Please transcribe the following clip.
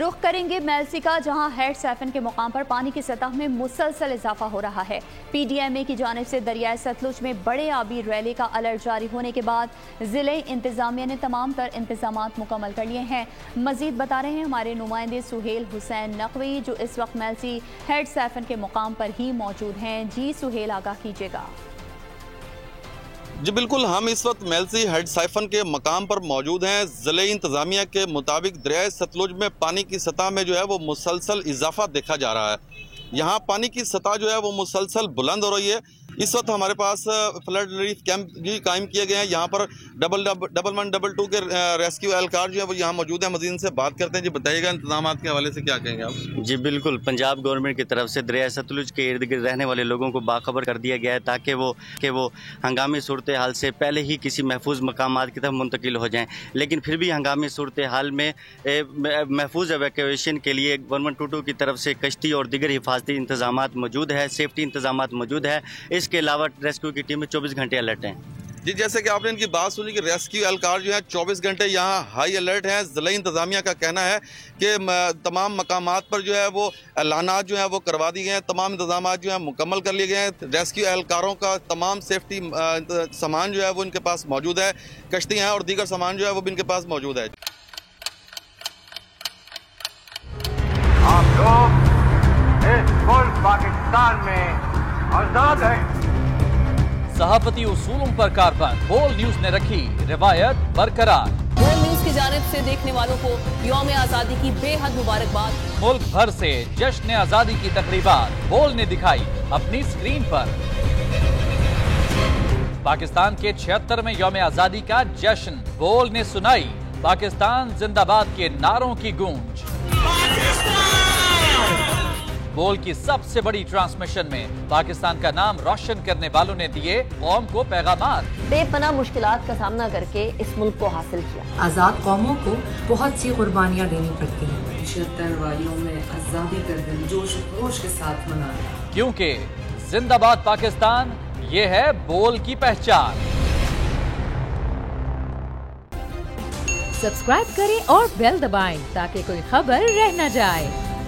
رخ کریں گے میلسی کا، جہاں ہیڈ سائفن کے مقام پر پانی کی سطح میں مسلسل اضافہ ہو رہا ہے۔ پی ڈی ایم اے کی جانب سے دریائے ستلج میں بڑے آبی ریلی کا الرٹ جاری ہونے کے بعد ضلع انتظامیہ نے تمام تر انتظامات مکمل کر لیے ہیں۔ مزید بتا رہے ہیں ہمارے نمائندے سہیل حسین نقوی، جو اس وقت میلسی ہیڈ سائفن کے مقام پر ہی موجود ہیں۔ جی سہیل، آگاہ کیجیے گا۔ جی بالکل، ہم اس وقت میلسی ہیڈ سائفن کے مقام پر موجود ہیں۔ ضلع انتظامیہ کے مطابق دریائے ستلج میں پانی کی سطح میں جو ہے وہ مسلسل اضافہ دیکھا جا رہا ہے۔ یہاں پانی کی سطح جو ہے وہ مسلسل بلند ہو رہی ہے۔ اس وقت ہمارے پاس فلڈ ریلیف کیمپ بھی قائم کیے گئے ہیں۔ یہاں پر 1122 کے ریسکیو اہلکار جو ہے وہ یہاں موجود ہیں۔ مزید ان سے بات کرتے ہیں۔ جی بتائیے گا انتظامات کے حوالے سے کیا کہیں گے آپ؟ جی بالکل، پنجاب گورنمنٹ کی طرف سے دریائے ستلج کے ارد گرد رہنے والے لوگوں کو باخبر کر دیا گیا ہے تاکہ وہ ہنگامی صورتحال سے پہلے ہی کسی محفوظ مقامات کی طرف منتقل ہو جائیں، لیکن پھر بھی ہنگامی صورتحال میں محفوظ ایویکویشن کے لیے 1122 کی طرف سے کشتی اور دیگر حفاظتی انتظامات موجود ہے، سیفٹی انتظامات موجود ہے۔ اس کے علاوہ ریسکیو کی ٹیمیں 24 گھنٹے الرٹ ہیں۔ جی جیسے کہ آپ نے ان کی بات سنی کہ ریسکیو اہلکار جو ہیں 24 گھنٹے یہاں ہائی الرٹ ہیں۔ ضلع انتظامیہ کا کہنا ہے کہ تمام مقامات پر جو ہے وہ اعلانات جو ہیں وہ کروا دی گئے ہیں، تمام انتظامات جو ہیں مکمل کر لیے گئے ہیں۔ ریسکیو اہلکاروں کا تمام سیفٹی سامان جو ہے وہ ان کے پاس موجود ہے، کشتی ہیں اور دیگر سامان جو ہے وہ بھی ان کے پاس موجود ہے۔ آپ لوگ اس ملک پاکستان میں آزاد ہیں۔ صحافتی اصولوں پر کاربند بول نیوز نے رکھی روایت برقرار۔ بول نیوز کی جانب سے دیکھنے والوں کو یوم آزادی کی بے حد مبارکباد۔ ملک بھر سے جشن آزادی کی تقریبات بول نے دکھائی اپنی سکرین پر۔ پاکستان کے 76ویں یوم آزادی کا جشن بول نے سنائی پاکستان زندہ باد کے نعروں کی گونج۔ بول کی سب سے بڑی ٹرانسمیشن میں پاکستان کا نام روشن کرنے والوں نے دیے قوم کو پیغامات۔ بے پناہ مشکلات کا سامنا کر کے اس ملک کو حاصل کیا۔ آزاد قوموں کو بہت سی قربانیاں دینی پڑتی ہیں۔ 76 واریوں میں آزادی کا دن جوش و خروش کے ساتھ منایا، کیونکہ زندہ باد پاکستان یہ ہے بول کی پہچان۔ سبسکرائب کریں اور بیل دبائیں تاکہ کوئی خبر رہ نہ جائے۔